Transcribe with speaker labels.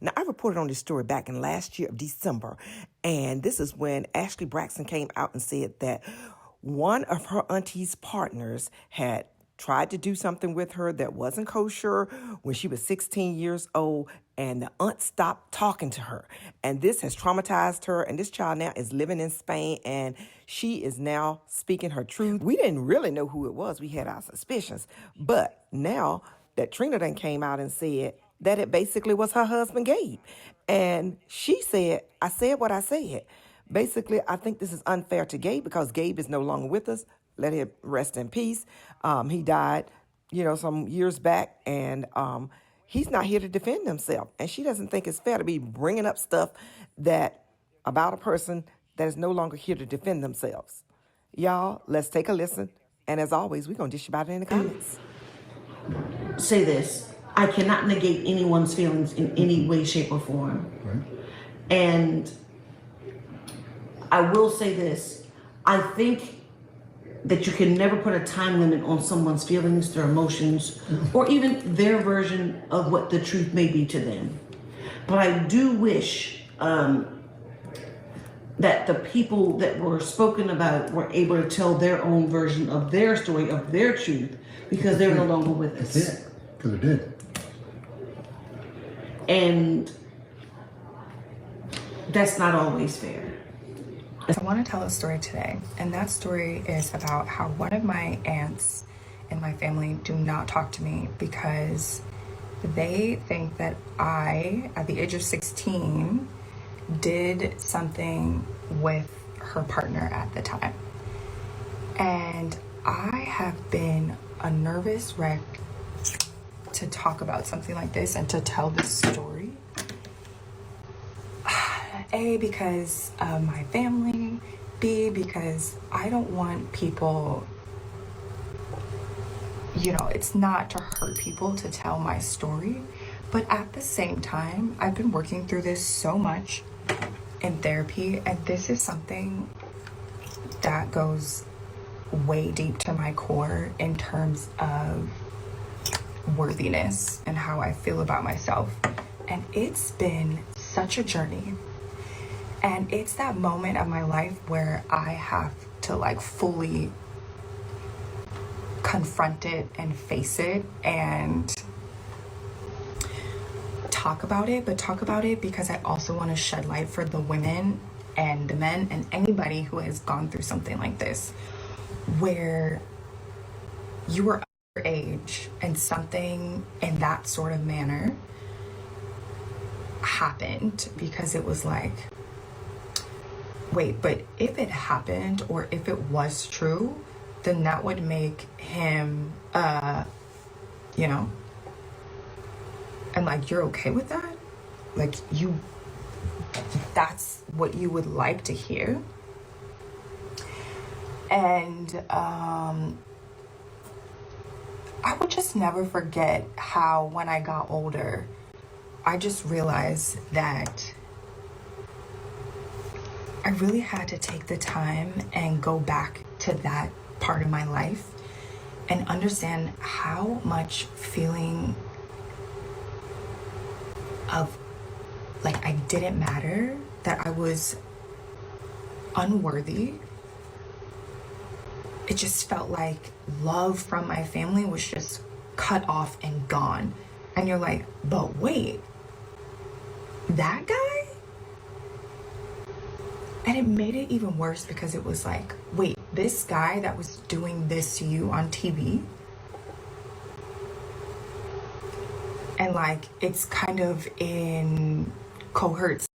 Speaker 1: Now, I reported on this story back in last year of December, and this is when Ashley Braxton came out and said that one of her auntie's partners had tried to do something with her that wasn't kosher when she was 16 years old, and the aunt stopped talking to her. And this has traumatized her, and this child now is living in Spain, and she is now speaking her truth. We didn't really know who it was. We had our suspicions. But now that Trina then came out and said that it basically was her husband, Gabe. And she said, I said what I said. Basically, I think this is unfair to Gabe because Gabe is no longer with us. Let him rest in peace. He died, some years back, and he's not here to defend himself. And she doesn't think it's fair to be bringing up stuff that about a person that is no longer here to defend themselves. Y'all, let's take a listen. And as always, we're going to dish about it in the comments.
Speaker 2: Say this. I cannot negate anyone's feelings in any way, shape, or form.
Speaker 3: Right.
Speaker 2: And I will say this. I think that you can never put a time limit on someone's feelings, their emotions, or even their version of what the truth may be to them. But I do wish that the people that were spoken about were able to tell their own version of their story, of their truth, because they're no longer with us.
Speaker 3: That's it, because they're dead.
Speaker 2: And that's not always fair.
Speaker 4: I want to tell a story today, and that story is about how one of my aunts in my family do not talk to me because they think that I, at the age of 16, did something with her partner at the time. And I have been a nervous wreck to talk about something like this and to tell this story. A, because of my family. B, because I don't want people, it's not to hurt people to tell my story. But at the same time, I've been working through this so much in therapy, and this is something that goes way deep to my core in terms of worthiness and how I feel about myself. And it's been such a journey. And it's that moment of my life where I have to fully confront it and face it and talk about it, but talk about it because I also want to shed light for the women and the men and anybody who has gone through something like this, where you were underage and something in that sort of manner happened, because it was like, wait, but if it happened or if it was true, then that would make him, and you're okay with that? That's what you would like to hear? And I would just never forget how when I got older, I just realized that I really had to take the time and go back to that part of my life and understand how much feeling of I didn't matter, that I was unworthy. It just felt like love from my family was just cut off and gone. And you're like, but wait, that guy? And it made it even worse because it was like, wait, this guy that was doing this to you on TV? And it's kind of in cohorts.